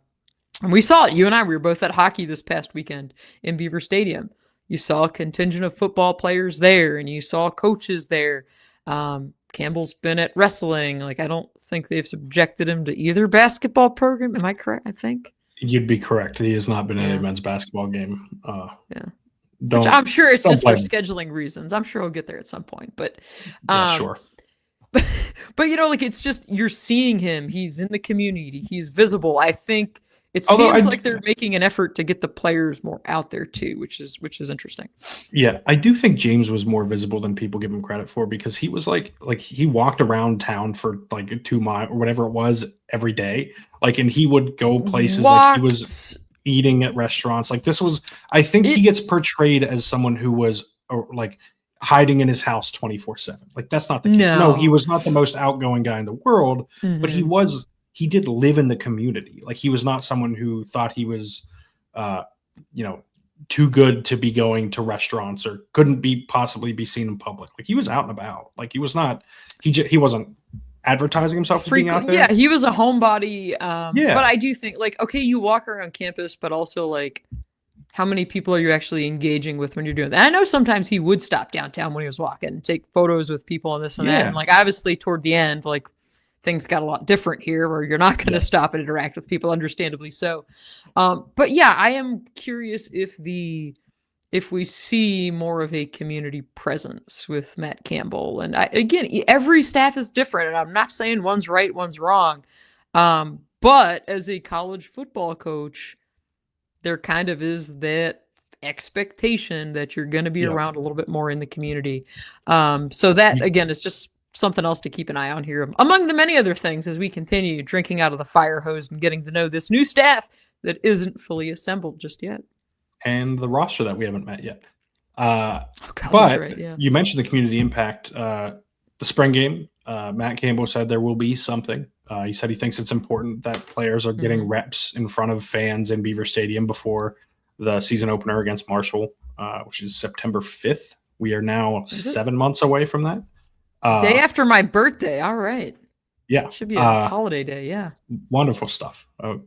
And we saw it. You and I, we were both at hockey this past weekend in Beaver Stadium. You saw a contingent of football players there and you saw coaches there. Campbell's been at wrestling. I don't think they've subjected him to either basketball program. Am I correct? I think. You'd be correct. He has not been in a men's basketball game. Which I'm sure it's just for scheduling reasons. I'm sure he'll get there at some point. But sure. But it's just you're seeing him. He's in the community. He's visible. I think it seems like they're making an effort to get the players more out there too, which is interesting. Yeah, I do think James was more visible than people give him credit for, because he was he walked around town for 2 miles or whatever it was every day. And he would go places he was eating at restaurants. I think he gets portrayed as someone who was hiding in his house 24/7. That's not the case. No, he was not the most outgoing guy in the world, but he did live in the community. He was not someone who thought he was, too good to be going to restaurants or couldn't possibly be seen in public. He was out and about. He was not, he wasn't advertising himself as being out there. Yeah, he was a homebody. But I do think okay, you walk around campus, but also how many people are you actually engaging with when you're doing that? I know sometimes he would stop downtown when he was walking and take photos with people and this and that. And obviously toward the end, things got a lot different here where you're not going to stop and interact with people, understandably so. But yeah, I am curious if we see more of a community presence with Matt Campbell. And again, every staff is different, and I'm not saying one's right, one's wrong. But as a college football coach, there kind of is that expectation that you're going to be around a little bit more in the community. So that, again, is just something else to keep an eye on here, among the many other things, as we continue drinking out of the fire hose and getting to know this new staff that isn't fully assembled just yet. And the roster that we haven't met yet. Right, yeah. You mentioned the community impact. The spring game, Matt Campbell said there will be something. He said he thinks it's important that players are getting reps in front of fans in Beaver Stadium before the season opener against Marshall, which is September 5th. We are now 7 months away from that. Day after my birthday. All right. Yeah. It should be a holiday day. Yeah. Wonderful stuff. I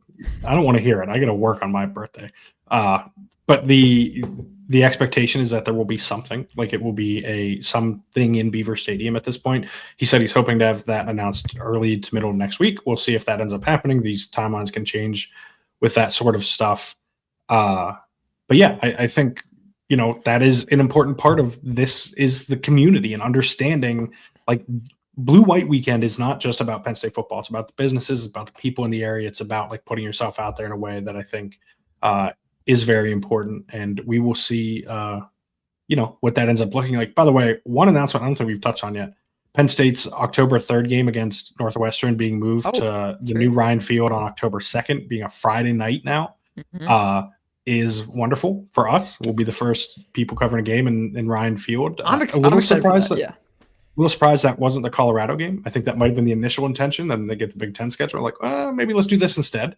don't want to hear it. I got to work on my birthday. But the expectation is that there will be something, like it will be something in Beaver Stadium at this point. He said he's hoping to have that announced early to middle of next week. We'll see if that ends up happening. These timelines can change with that sort of stuff. But yeah, I think, that is an important part of this is the community and understanding, like, Blue White Weekend is not just about Penn State football. It's about the businesses, it's about the people in the area. It's about, like, putting yourself out there in a way that I think is very important. And we will see, what that ends up looking like. By the way, one announcement I don't think we've touched on yet. Penn State's October 3rd game against Northwestern being moved to the new Ryan Field on October 2nd, being a Friday night now, is wonderful for us. We'll be the first people covering a game in Ryan Field. I'm a little surprised that, a little surprised that wasn't the Colorado game. I think that might have been the initial intention, and they get the Big Ten schedule. Like, maybe let's do this instead.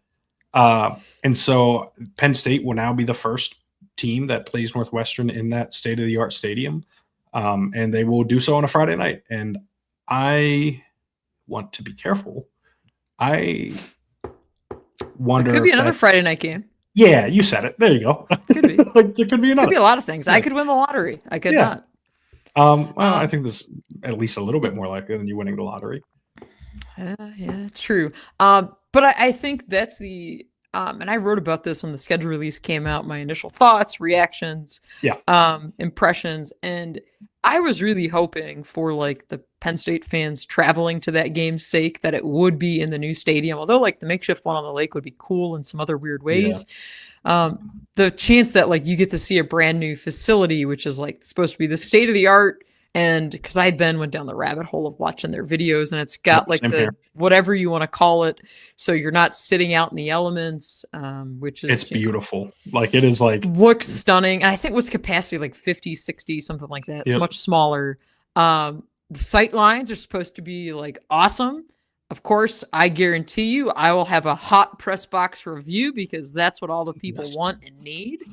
And so Penn State will now be the first team that plays Northwestern in that state-of-the-art stadium. And they will do so on a Friday night. And I want to be careful. I wonder. It could be another Friday night game. Yeah, you said it. There you go. Could be. Like, there could be another. Could be a lot of things. Yeah. I could win the lottery. I could not. Well, I think this is at least a little bit more likely than you winning the lottery. Yeah, true. But I think that's the and I wrote about this when the schedule release came out, my initial thoughts, reactions, impressions, and I was really hoping for, like, the Penn State fans traveling to that game's sake that it would be in the new stadium, although, like, the makeshift one on the lake would be cool in some other weird ways. The chance that, like, you get to see a brand new facility, which is, like, supposed to be the state of the art. And because I then went down the rabbit hole of watching their videos, and it's got whatever you want to call it. So you're not sitting out in the elements, which is, it's beautiful. Like, it is, like, looks stunning. And I think it was capacity like 50, 60, something like that. It's much smaller. The sight lines are supposed to be, like, awesome. Of course, I guarantee you I will have a hot press box review because that's what all the people want and need.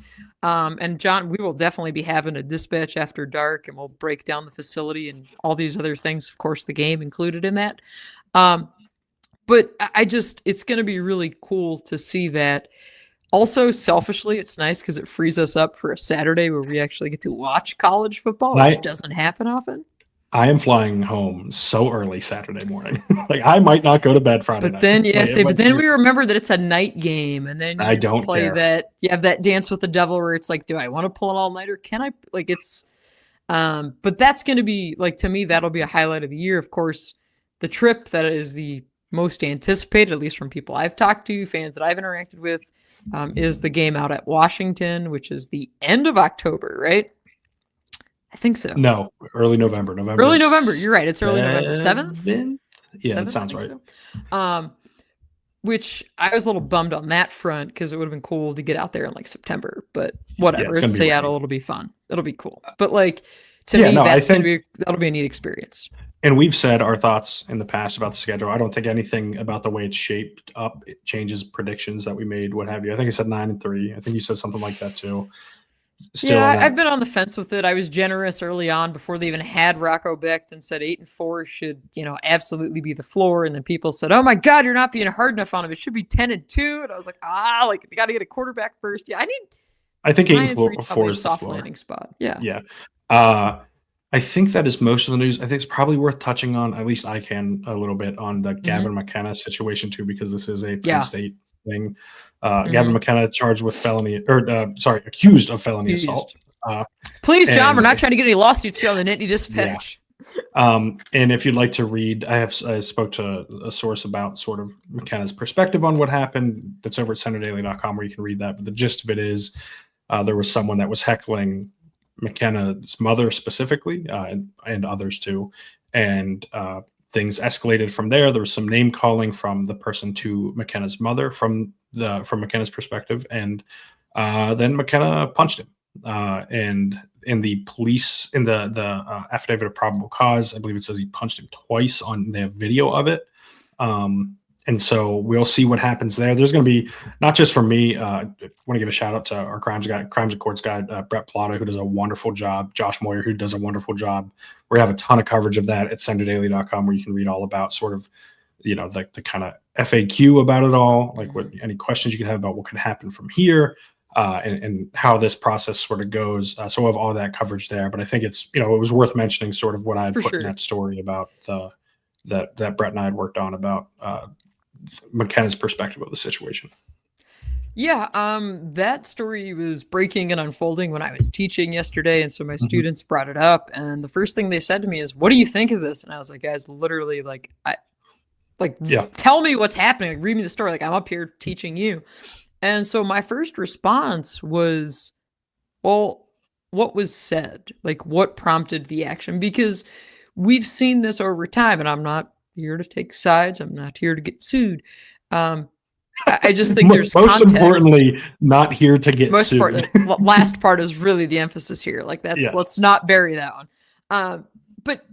And John, we will definitely be having a dispatch after dark, and we'll break down the facility and all these other things. Of course, the game included in that. But it's going to be really cool to see that. Also, selfishly, it's nice because it frees us up for a Saturday where we actually get to watch college football, which doesn't happen often. I am flying home so early Saturday morning. Like, I might not go to bed Friday night. But then we remember that it's a night game, and then I don't play care. that. You have that Dance with the Devil where it's like, do I want to pull an all-nighter? Can I? Like, it's. But that's going to be, like, to me, that'll be a highlight of the year. Of course, the trip that is the most anticipated, at least from people I've talked to, fans that I've interacted with, is the game out at Washington, which is the end of October, right? I think so. No, early November. Early November. You're right. It's early November. 7th? Yeah, that sounds right. So. Which I was a little bummed on that front because it would have been cool to get out there in, like, September. But whatever. It's Seattle. It'll be fun. It'll be cool. But, like, to me, that'll be a neat experience. And we've said our thoughts in the past about the schedule. I don't think anything about the way it's shaped up it changes predictions that we made, what have you. I think I said 9-3. I think you said something like that too. I've been on the fence with it. I was generous early on before they even had Rocco Becht and said 8-4 should, absolutely be the floor. And then people said, "Oh my God, you're not being hard enough on him. It should be 10-2." And I was like, they got to get a quarterback first. Yeah, I think 8-4 is the soft floor. landing spot. Yeah. Yeah. I think that is most of the news. I think it's probably worth touching on, at least I can, a little bit on the Gavin McKenna situation too, because this is a Penn State thing. Gavin McKenna charged with accused of felony assault. Please, John, we're not trying to get any lawsuits here on the Nittany Dispatch. And if you'd like to read, I spoke to a source about sort of McKenna's perspective on what happened. That's over at CenterDaily.com where you can read that. But the gist of it is there was someone that was heckling McKenna's mother specifically, and others too. And things escalated from there. There was some name calling from the person to McKenna's mother from McKenna's perspective. And then McKenna punched him. And in the police, in the affidavit of probable cause, I believe it says he punched him twice they have video of it. And so we'll see what happens there. There's going to be, not just from me, I want to give a shout out to our crimes and courts guy, Brett Plata, who does a wonderful job, Josh Moyer, who does a wonderful job. We have a ton of coverage of that at SenderDaily.com, where you can read all about sort of, the kind of FAQ about it all, like any questions you can have about what can happen from here, and how this process sort of goes. So we'll have all that coverage there. But I think it's, it was worth mentioning sort of what I had put in that story about that Brett and I had worked on about McKenna's perspective of the situation. Yeah, that story was breaking and unfolding when I was teaching yesterday, and so my students brought it up, and the first thing they said to me is, "What do you think of this?" And I was like, "Guys, literally, tell me what's happening. Like, read me the story. Like, I'm up here teaching you." And so my first response was, "Well, what was said? Like, what prompted the action?" Because we've seen this over time, and I'm not here to take sides. I'm not here to get sued. I just think there's most context. Importantly, not here to get sued. Last part is really the emphasis here. Like let's not bury that one. But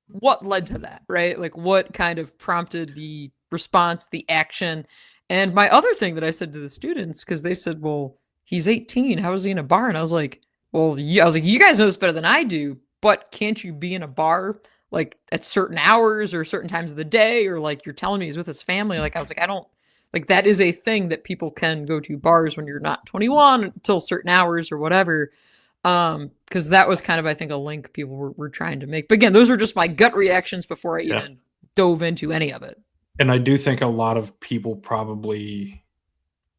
what led to that, right? Like what kind of prompted the response, the action? And my other thing that I said to the students, because they said, "Well, he's 18. How is he in a bar?" And I was like, "Well, yeah." I was like, "You guys know this better than I do, but can't you be in a bar like at certain hours or certain times of the day, or like you're telling me he's with his family?" Like I was like, I don't, like that is a thing that people can go to bars when you're not 21 until certain hours or whatever. Because that was kind of, I think, a link people were trying to make. But again, those are just my gut reactions before I even dove into any of it. And I do think a lot of people probably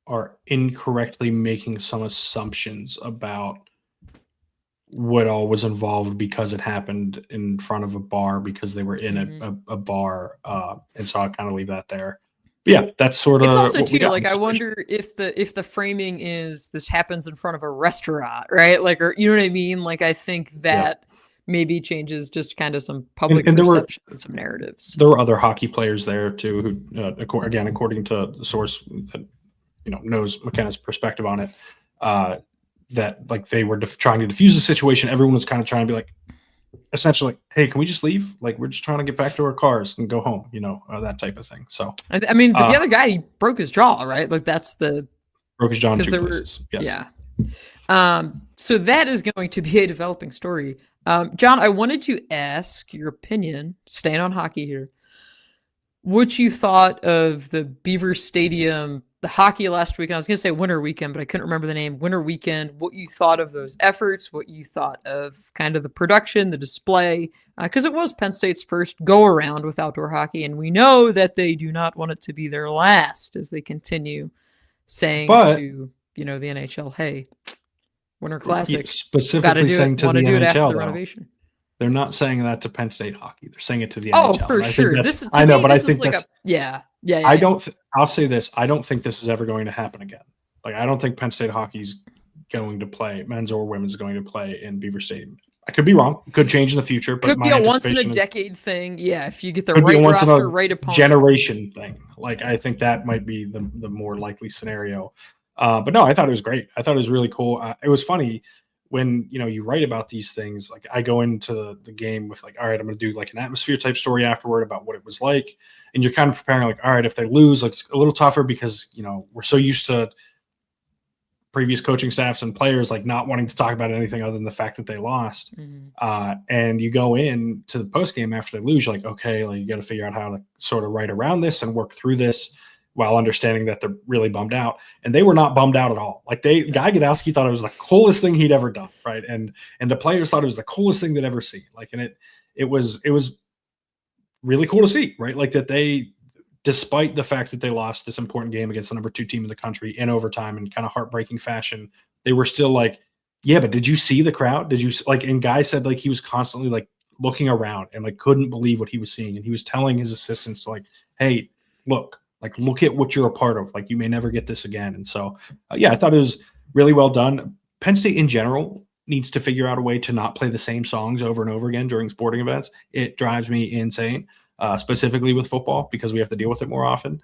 are incorrectly making some assumptions about what all was involved because it happened in front of a bar, because they were in a bar. And so I'll kind of leave that there. But yeah, that's sort of, it's also too, like, I wonder if the framing is this happens in front of a restaurant, right? Like, or you know what I mean? Like, I think that maybe changes just kind of some public perception and some narratives. There were other hockey players there too, who, again, according to the source that, knows McKenna's perspective on it, that like they were trying to diffuse the situation. Everyone was kind of trying to be like, essentially, "Hey, can we just leave? Like, we're just trying to get back to our cars and go home," that type of thing. So, I mean, the other guy, he broke his jaw, right? Like broke his jaw in 2 places. Yes. Yeah. So that is going to be a developing story. John, I wanted to ask your opinion, staying on hockey here, what you thought of the Beaver Stadium, the hockey last weekend. I was going to say Winter Weekend, but I couldn't remember the name. Winter Weekend. What you thought of those efforts? What you thought of kind of the production, the display? Because it was Penn State's first go around with outdoor hockey, and we know that they do not want it to be their last, as they continue saying to the NHL, "Hey, Winter Classic, specifically saying to the NHL, the renovation." They're not saying that to Penn State hockey. They're saying it to the NHL. NHL. For sure. This is, I know, but I think that's I'll say this. I don't think this is ever going to happen again. Like, I don't think Penn State hockey's going to play, men's or women's, going to play in Beaver Stadium. I could be wrong. It could change in the future. But could be a once in a decade thing. Yeah, if you get the right roster, right opponent. Generation thing. Like, I think that might be the more likely scenario. But no, I thought it was great. I thought it was really cool. It was funny when you write about these things. Like, I go into the game with like, all right, I'm going to do like an atmosphere type story afterward about what it was like, and you're kind of preparing like, all right, if they lose, like, it's a little tougher because we're so used to previous coaching staffs and players like not wanting to talk about anything other than the fact that they lost. And you go in to the post game after they lose, you're like, okay, like, you got to figure out how to sort of write around this and work through this, while understanding that they're really bummed out. And they were not bummed out at all. Like, Guy Gadowski thought it was the coolest thing he'd ever done, right? And the players thought it was the coolest thing they'd ever seen. Like, and it was really cool to see, right? Like, that they, despite the fact that they lost this important game against the number 2 team in the country in overtime in kind of heartbreaking fashion, they were still like, yeah, but did you see the crowd? Did you like? And Guy said like he was constantly like looking around and like couldn't believe what he was seeing, and he was telling his assistants to like, hey, look at what you're a part of. Like, you may never get this again. And so, yeah, I thought it was really well done. Penn State in general needs to figure out a way to not play the same songs over and over again during sporting events. It drives me insane, specifically with football, because we have to deal with it more often.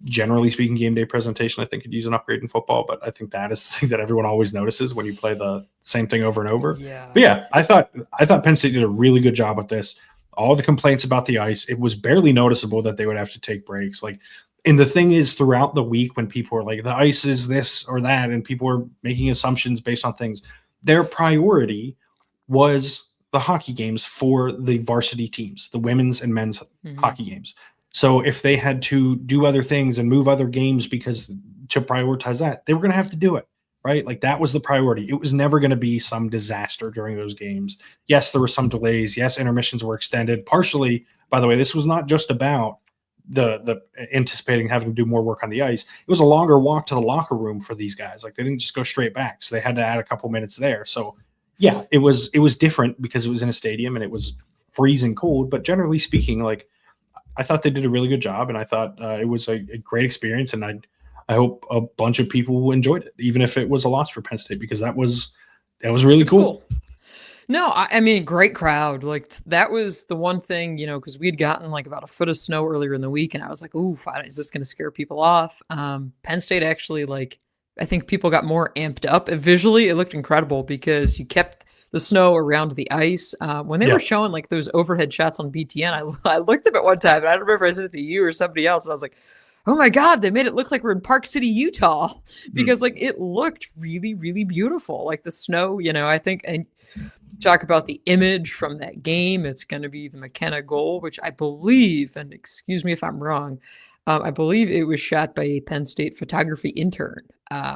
Generally speaking, game day presentation, I think, could use an upgrade in football, but I think that is the thing that everyone always notices when you play the same thing over and over. Yeah. But yeah, I thought Penn State did a really good job with this. All the complaints about the ice, it was barely noticeable that they would have to take breaks. Like, and the thing is, throughout the week, when people are like, the ice is this or that, and people are making assumptions based on things, their priority was the hockey games for the varsity teams, the women's and men's hockey games. So if they had to do other things and move other games because to prioritize that, they were going to have to do it, right? Like, that was the priority. It was never going to be some disaster during those games. Yes, there were some delays. Yes, intermissions were extended. Partially, by the way, this was not just about the anticipating having to do more work on the ice. It was a longer walk to the locker room for these guys. Like, they didn't just go straight back, so they had to add a couple minutes there. So yeah, it was different because it was in a stadium and it was freezing cold. But generally speaking, like, I thought they did a really good job, and I thought it was a great experience, and I hope a bunch of people enjoyed it, even if it was a loss for Penn State, because that was really cool. No, I mean, great crowd. Like, that was the one thing, because we had gotten like about a foot of snow earlier in the week, and I was like, ooh, is this going to scare people off? Penn State actually, like, I think people got more amped up. Visually, it looked incredible because you kept the snow around the ice. When they were showing like those overhead shots on BTN, I looked up at one time, and I don't remember if I said it to you or somebody else, and I was like, oh my God, they made it look like we're in Park City, Utah, because like it looked really, really beautiful. Like the snow, I think, and talk about the image from that game. It's going to be the McKenna goal, which I believe, and excuse me if I'm wrong, I believe it was shot by a Penn State photography intern,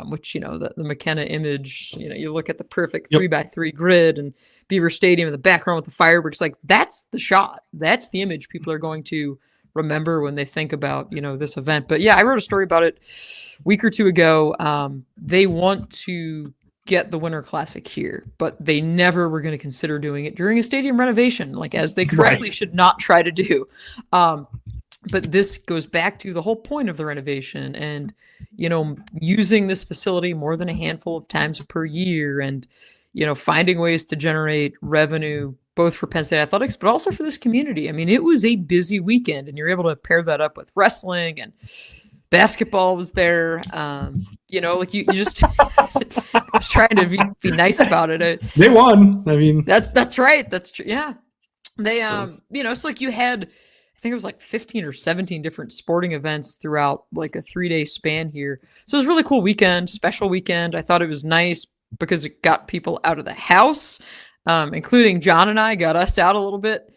which, the McKenna image, you look at the perfect 3x3 grid and Beaver Stadium in the background with the fireworks, like that's the shot. That's the image people are going to remember when they think about, this event. But yeah, I wrote a story about it a week or two ago. They want to get the Winter Classic here, but they never were going to consider doing it during a stadium renovation, like as they correctly should not try to do. But this goes back to the whole point of the renovation and, using this facility more than a handful of times per year and, finding ways to generate revenue both for Penn State athletics, but also for this community. I mean, it was a busy weekend, and you're able to pair that up with wrestling, and basketball was there. Like you just was trying to be nice about it. They won. I mean, that's right. That's true. Yeah. They, it's like you had, I think it was like 15 or 17 different sporting events throughout like a 3-day span here. So it was a really cool weekend, special weekend. I thought it was nice because it got people out of the house, including John and I got us out a little bit,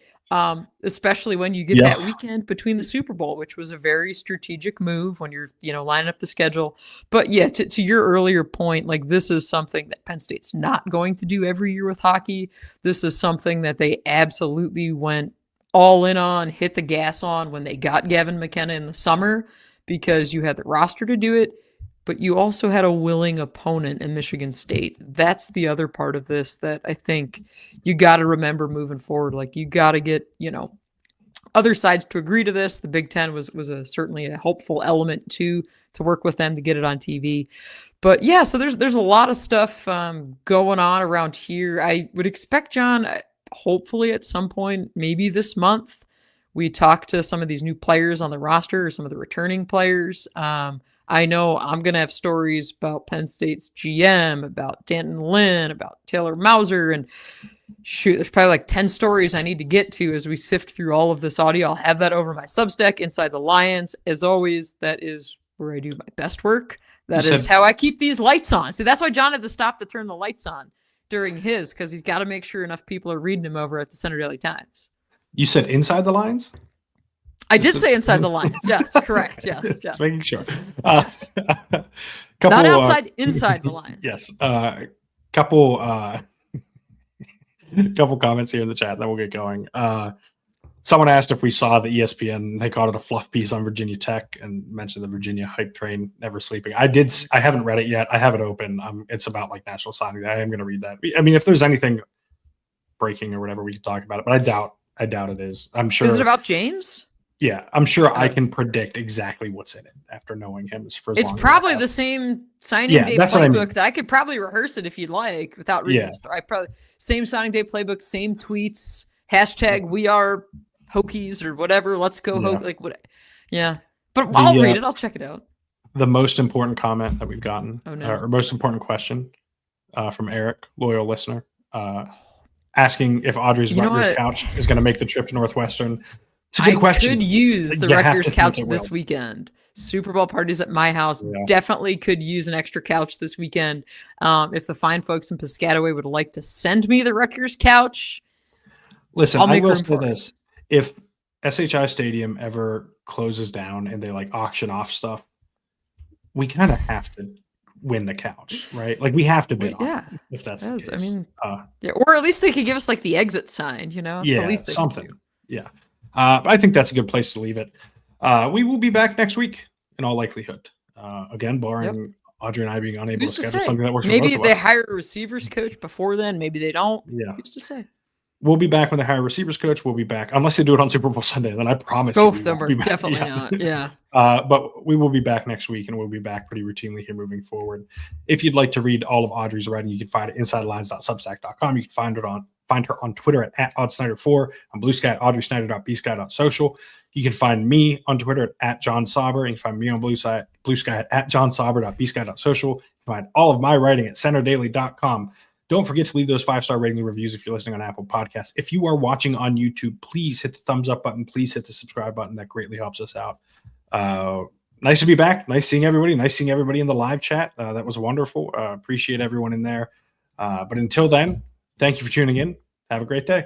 especially when you get that weekend between the Super Bowl, which was a very strategic move when you're, lining up the schedule. But yeah, to your earlier point, like this is something that Penn State's not going to do every year with hockey. This is something that they absolutely went all in on, hit the gas on when they got Gavin McKenna in the summer, because you had the roster to do it, but you also had a willing opponent in Michigan State. That's the other part of this that I think you got to remember moving forward. Like, you got to get, other sides to agree to this. The Big Ten was certainly a helpful element to work with them to get it on TV. But yeah, so there's a lot of stuff going on around here. I would expect, John, hopefully at some point, maybe this month, we talk to some of these new players on the roster or some of the returning players. I know I'm going to have stories about Penn State's GM, about Danton Lynn, about Taylor Mauser, and shoot, there's probably like 10 stories I need to get to as we sift through all of this audio. I'll have that over my Substack, Inside the Lions. As always, that is where I do my best work. That is how I keep these lights on. See, that's why John had to stop to turn the lights on during his, because he's got to make sure enough people are reading him over at the Center Daily Times. You said Inside the Lines? I did say Inside the Lines. Yes, correct. Yes. Just making sure. Yes. Not outside, inside the lines. Yes. Couple comments here in the chat, then we'll get going. Someone asked if we saw the ESPN, they called it a fluff piece on Virginia Tech and mentioned the Virginia hype train never sleeping. I haven't read it yet. I have it open. It's about like national signing. I am going to read that. I mean, if there's anything breaking or whatever, we can talk about it, but I doubt it is. I'm sure. Is it about James? Yeah, I'm sure I can predict exactly what's in it after knowing him. It's probably the same signing day playbook that I could probably rehearse it if you'd like without reading the story. Same signing day playbook, same tweets, hashtag we are Hokies or whatever. Let's go Hokies. Like what? Yeah, but I'll read it. I'll check it out. The most important comment that we've gotten, or most important question from Eric, loyal listener, asking if Audrey's Rutgers couch is going to make the trip to Northwestern. It's a good question. I could use the Rutgers couch this weekend. Super Bowl parties at my house. Definitely could use an extra couch this weekend. If the fine folks in Piscataway would like to send me the Rutgers couch, listen, I will say this. If SHI Stadium ever closes down and they like auction off stuff, we kind of have to win the couch, right? Like we have to bid on it, if that's the case. I mean, or at least they could give us like the exit sign, you know? It's at least something. Yeah. I think that's a good place to leave it. We will be back next week in all likelihood. Again, barring Audrey and I being unable to schedule something that works for both of us. Maybe they hire a receivers coach before then. Maybe they don't. Yeah. Who's to say? We'll be back when they hire a receivers coach. We'll be back. Unless they do it on Super Bowl Sunday, then I promise both of them are definitely not. Yeah. But we will be back next week, and we'll be back pretty routinely here moving forward. If you'd like to read all of Audrey's writing, you can find it insidelines.substack.com. You can find her on Twitter at AudSnyder4, on Blue Sky at AudreySnyder.bsky.social. You can find me on Twitter at John Sauber, and you can find me on Blue Sky at JohnSauber.bsky.social. You can find all of my writing at centerdaily.com. Don't forget to leave those 5-star rating and reviews if you're listening on Apple Podcasts. If you are watching on YouTube, please hit the thumbs up button. Please hit the subscribe button. That greatly helps us out. Nice to be back. Nice seeing everybody. Nice seeing everybody in the live chat. That was wonderful. Appreciate everyone in there. But until then, thank you for tuning in. Have a great day.